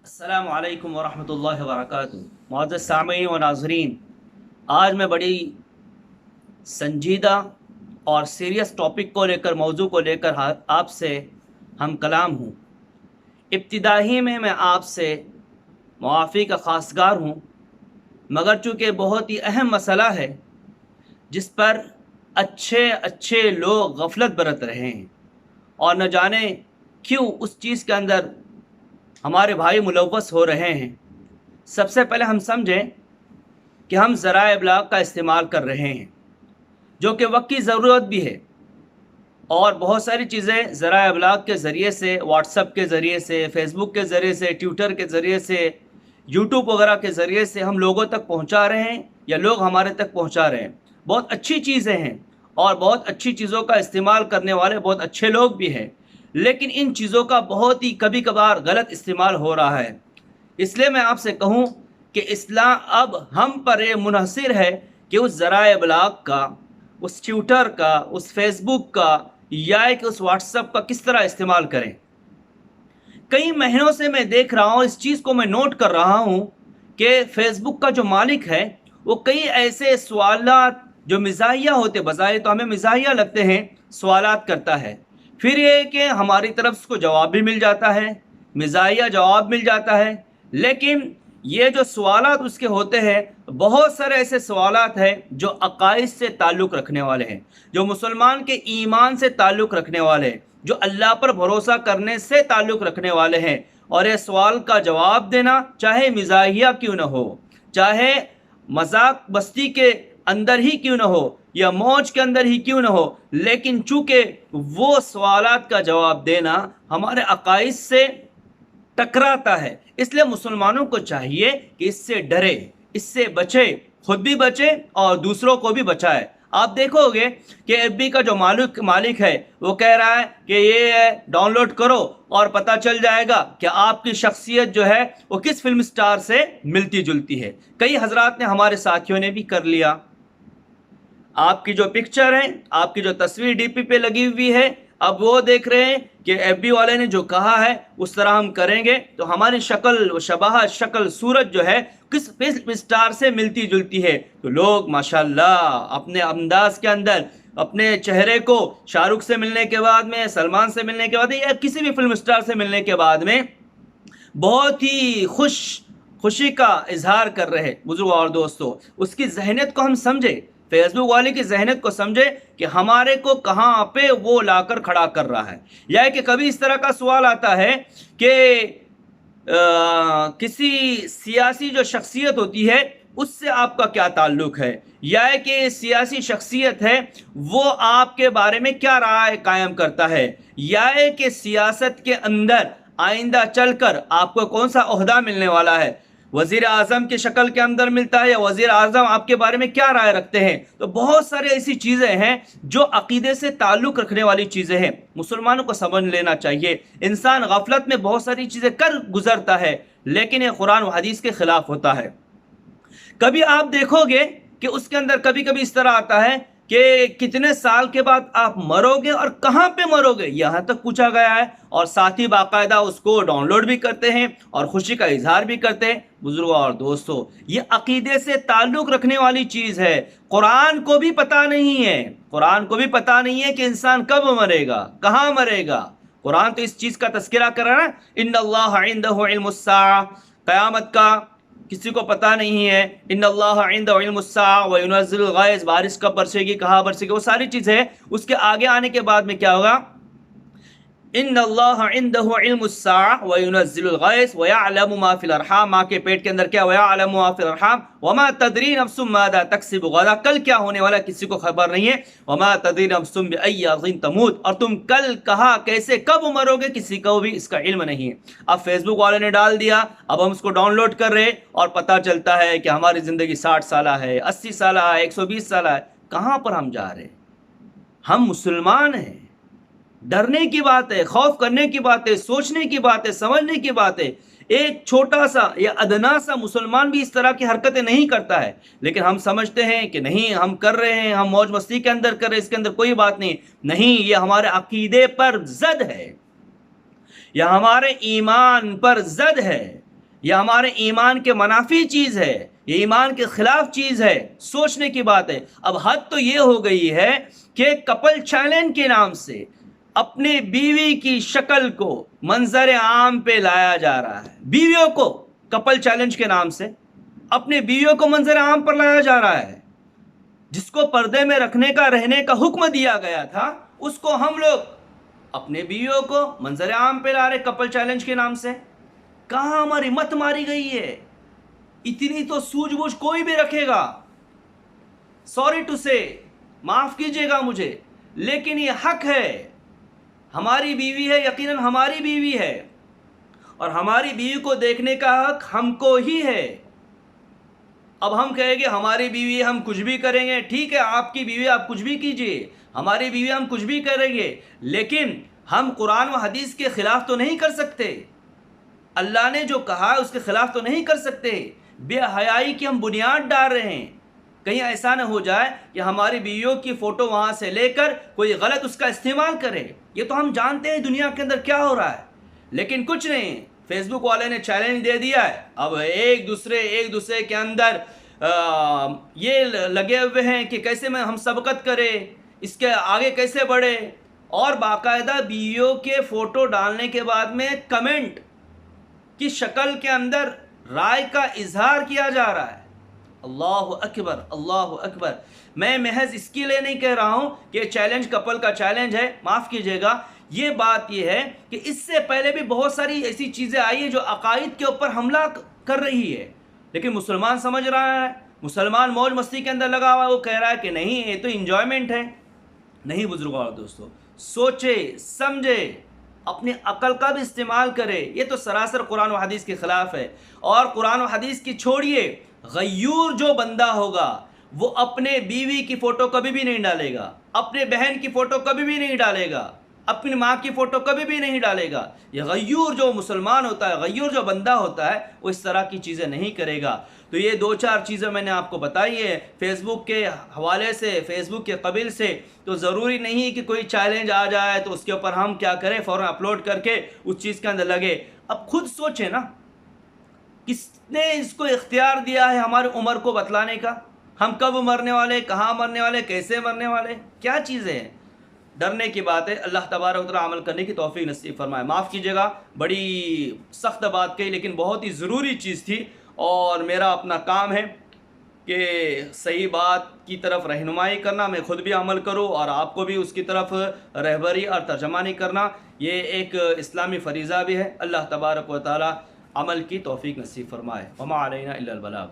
अस्सलाम वालेकुम वरहमतुल्लाहि वबरकातुहू। मुअज़्ज़ज़ सामीईन व नाज़रीन, आज मैं बड़ी संजीदा और सीरियस टॉपिक को लेकर मौजू को लेकर आपसे हम कलाम हूँ। इब्तिदाई में मैं आपसे मुआफ़ी का खासगार हूँ, मगर चूँकि बहुत ही अहम मसला है जिस पर अच्छे अच्छे लोग गफलत बरत रहे हैं और न जाने क्यों उस चीज़ के अंदर हमारे भाई मुलव्वस हो रहे हैं। सबसे पहले हम समझें कि हम ज़राए इब्लाग का इस्तेमाल कर रहे हैं, जो कि वक्त की ज़रूरत भी है, और बहुत सारी चीज़ें ज़राए इब्लाग के ज़रिए से, व्हाट्सएप के ज़रिए से, फेसबुक के ज़रिए से, ट्विटर के ज़रिए से, यूट्यूब वगैरह के ज़रिए से हम लोगों तक पहुंचा रहे हैं या लोग हमारे तक पहुंचा रहे हैं। बहुत अच्छी चीज़ें हैं और बहुत अच्छी चीज़ों का इस्तेमाल करने वाले बहुत अच्छे लोग भी हैं, लेकिन इन चीज़ों का बहुत ही कभी कभार गलत इस्तेमाल हो रहा है। इसलिए मैं आपसे कहूं कि इस्लाम अब हम पर ये मुनहसर है कि उस ज़राए इब्लाग का, उस ट्विटर का, उस फेसबुक का या कि उस व्हाट्सएप का किस तरह इस्तेमाल करें। कई महीनों से मैं देख रहा हूँ, इस चीज़ को मैं नोट कर रहा हूँ कि फेसबुक का जो मालिक है वो कई ऐसे सवालात जो मिजाहिया होते, बज़ाहिर तो हमें मिजाहिया लगते हैं, सवालात करता है। फिर ये कि हमारी तरफ से उसको जवाब भी मिल जाता है, मिजाहिया जवाब मिल जाता है, लेकिन ये जो सवालात उसके होते हैं, बहुत सारे ऐसे सवालात हैं जो अकाइद से ताल्लुक़ रखने वाले हैं, जो मुसलमान के ईमान से ताल्लुक़ रखने वाले हैं, जो अल्लाह पर भरोसा करने से ताल्लुक़ रखने वाले हैं। और ये सवाल का जवाब देना चाहे मिजाहिया क्यों न हो, चाहे मजाक बस्ती के अंदर ही क्यों न हो या मौज के अंदर ही क्यों न हो, लेकिन चूँकि वो सवालात का जवाब देना हमारे अकाइद से टकराता है, इसलिए मुसलमानों को चाहिए कि इससे डरे, इससे बचे, खुद भी बचे और दूसरों को भी बचाए। आप देखोगे कि एफबी का जो मालिक है वो कह रहा है कि ये डाउनलोड करो और पता चल जाएगा कि आपकी शख्सियत जो है वो किस फिल्म स्टार से मिलती जुलती है। कई हजरात ने, हमारे साथियों ने भी कर लिया। आपकी जो पिक्चर है, आपकी जो तस्वीर डीपी पे लगी हुई है, अब वो देख रहे हैं कि एफबी वाले ने जो कहा है उस तरह हम करेंगे तो हमारी शक्ल, शबाहत, शक्ल, सूरत जो है किस फिल्म स्टार से मिलती जुलती है। तो लोग माशाल्लाह अपने अंदाज के अंदर अपने चेहरे को शाहरुख से मिलने के बाद में, सलमान से मिलने के बाद या किसी भी फिल्म स्टार से मिलने के बाद में बहुत ही खुशी का इजहार कर रहे हैं। बुजुर्ग और दोस्तों, उसकी जहनियत को हम समझे, फेसबुक वाले की जहनियत को समझे कि हमारे को कहाँ पे वो लाकर खड़ा कर रहा है। या कि कभी इस तरह का सवाल आता है कि किसी सियासी जो शख्सियत होती है उससे आपका क्या ताल्लुक है, या कि सियासी शख्सियत है वो आपके बारे में क्या राय कायम करता है, या कि सियासत के अंदर आइंदा चलकर आपको कौन सा ओहदा मिलने वाला है, वजीर आजम की शक्ल के अंदर मिलता है या वजीर आजम आपके बारे में क्या राय रखते हैं। तो बहुत सारी ऐसी चीज़ें हैं जो अकीदे से ताल्लुक़ रखने वाली चीज़ें हैं, मुसलमानों को समझ लेना चाहिए। इंसान गफलत में बहुत सारी चीज़ें कर गुजरता है, लेकिन ये कुरान व हदीस के ख़िलाफ़ होता है। कभी आप देखोगे कि उसके अंदर कभी कभी इस तरह आता है कि कितने साल के बाद आप मरोगे और कहाँ पे मरोगे, यहाँ तक पूछा गया है, और साथ ही बाकायदा उसको डाउनलोड भी करते हैं और खुशी का इजहार भी करते हैं। बुजुर्गों और दोस्तों, ये अकीदे से ताल्लुक़ रखने वाली चीज़ है। कुरान को भी पता नहीं है, कुरान को भी पता नहीं है कि इंसान कब मरेगा, कहाँ मरेगा। कुरान तो इस चीज़ का तज़किरा कर रहा है, इन्नल्लाह इंदहु इल्मुस्साअ, क़यामत का किसी को पता नहीं है। इन्नल्लाह इंदहु इल्मुस्साअ व युनज़्ज़िलुल गैज़, बारिश कब बरसेगी, कहाँ बरसेगी, वो सारी चीज़ें उसके आगे आने के बाद में क्या होगा। इन्नल्लाह इंदहु इल्मुस्साअ व युनज़्ज़िलुल गैज़ व यअलमु मा फिल अरहाम, माँ के पेट के अंदर क्या, व यअलमु मा फिल अरहाम व मा तदरी नफ्सुम माज़ा तक्सिबु गदा, कल क्या होने वाला किसी को खबर नहीं है। व मा तदरी नफ्सुम बिअय्यि अर्ज़िन तमूत, और तुम कल कहाँ, कैसे, कब मरोगे किसी को भी इसका इल्म नहीं है। अब फेसबुक वाले ने डाल दिया, अब हम उसको डाउनलोड कर रहे और पता चलता है कि हमारी ज़िंदगी 60 साल है, 80 साल है, 120 साल है। कहाँ पर हम जा रहे हैं? हम मुसलमान हैं। डरने की बात है, खौफ करने की बात है, सोचने की बात है, समझने की बात है। एक छोटा सा या अदना सा मुसलमान भी इस तरह की हरकतें नहीं करता है, लेकिन हम समझते हैं कि नहीं हम कर रहे हैं, हम मौज मस्ती के अंदर कर रहे हैं, इसके अंदर कोई बात नहीं। नहीं, ये हमारे अकीदे पर जद है, यह हमारे ईमान पर जद है। یہ ہمارے ایمان کے منافی چیز ہے، یہ ایمان کے خلاف چیز ہے، سوچنے کی بات ہے۔ اب حد تو یہ ہو گئی ہے کہ کپل چیلنج کے نام سے اپنی بیوی کی شکل کو منظر عام پہ لایا جا رہا ہے، بیویوں کو کپل چیلنج کے نام سے اپنے بیویوں کو منظر عام پر لایا جا رہا ہے۔ جس کو پردے میں رکھنے کا رہنے کا حکم دیا گیا تھا، اس کو ہم لوگ اپنے بیویوں کو منظر عام پہ لا رہے کپل چیلنج کے نام سے۔ کہاں ہماری مت ماری گئی ہے؟ اتنی تو سوجھ بوجھ کوئی بھی رکھے گا، سوری ٹو سے، معاف کیجیے گا مجھے، لیکن یہ حق ہے، ہماری بیوی ہے، یقیناً ہماری بیوی ہے، اور ہماری بیوی کو دیکھنے کا حق ہم کو ہی ہے۔ اب ہم کہیں گے ہماری بیوی ہم کچھ بھی کریں گے، ٹھیک ہے، آپ کی بیوی آپ کچھ بھی کیجئے، ہماری بیوی ہم کچھ بھی کریں گے، لیکن ہم قرآن و حدیث کے خلاف تو نہیں کر سکتے، اللہ نے جو کہا ہے اس کے خلاف تو نہیں کر سکتے۔ بے حیائی کی ہم بنیاد ڈال رہے ہیں، کہیں ایسا نہ ہو جائے کہ ہماری بیویوں کی فوٹو وہاں سے لے کر کوئی غلط اس کا استعمال کرے۔ یہ تو ہم جانتے ہیں دنیا کے اندر کیا ہو رہا ہے، لیکن کچھ نہیں، فیس بک والے نے چیلنج دے دیا ہے، اب ایک دوسرے کے اندر یہ لگے ہوئے ہیں کہ کیسے میں ہم سبقت کرے، اس کے آگے کیسے بڑھے، اور باقاعدہ بیویوں کے فوٹو ڈالنے کے بعد میں کمنٹ کی شکل کے اندر رائے کا اظہار کیا جا رہا ہے۔ اللہ اکبر، اللہ اکبر۔ میں محض اس کے لیے نہیں کہہ رہا ہوں کہ چیلنج کپل کا چیلنج ہے، معاف کیجیے گا، یہ بات یہ ہے کہ اس سے پہلے بھی بہت ساری ایسی چیزیں آئی ہیں جو عقائد کے اوپر حملہ کر رہی ہے، لیکن مسلمان سمجھ رہا ہے، مسلمان موج مستی کے اندر لگا ہوا ہے، وہ کہہ رہا ہے کہ نہیں یہ تو انجوائمنٹ ہے۔ نہیں بزرگوں اور دوستو، سوچے سمجھے، اپنی عقل کا بھی استعمال کرے، یہ تو سراسر قرآن و حدیث کے خلاف ہے۔ اور قرآن و حدیث کی چھوڑیے، غیور جو بندہ ہوگا وہ اپنے بیوی کی فوٹو کبھی بھی نہیں ڈالے گا، اپنے بہن کی فوٹو کبھی بھی نہیں ڈالے گا، اپنی ماں کی فوٹو کبھی بھی نہیں ڈالے گا۔ یہ غیور جو مسلمان ہوتا ہے، غیور جو بندہ ہوتا ہے، وہ اس طرح کی چیزیں نہیں کرے گا۔ تو یہ دو چار چیزیں میں نے آپ کو بتائی ہے فیس بک کے حوالے سے، فیس بک کے قبیل سے۔ تو ضروری نہیں کہ کوئی چیلنج آ جائے تو اس کے اوپر ہم کیا کریں، فوراً اپلوڈ کر کے اس چیز کے اندر لگے۔ اب خود سوچیں نا، کس نے اس کو اختیار دیا ہے ہماری عمر کو بتلانے کا؟ ہم کب مرنے والے، کہاں مرنے والے، کیسے مرنے والے، کیا چیزیں ہیں؟ ڈرنے کی بات ہے۔ اللہ تبارک و تعالی عمل کرنے کی توفیق نصیب فرمائے۔ معاف کیجیے گا، بڑی سخت بات کہی، لیکن بہت ہی ضروری چیز تھی، اور میرا اپنا کام ہے کہ صحیح بات کی طرف رہنمائی کرنا، میں خود بھی عمل کروں اور آپ کو بھی اس کی طرف رہبری اور ترجمانی کرنا، یہ ایک اسلامی فریضہ بھی ہے۔ اللہ تبارک و تعالی عمل کی توفیق نصیب فرمائے۔ وما علینا الا البلاغ۔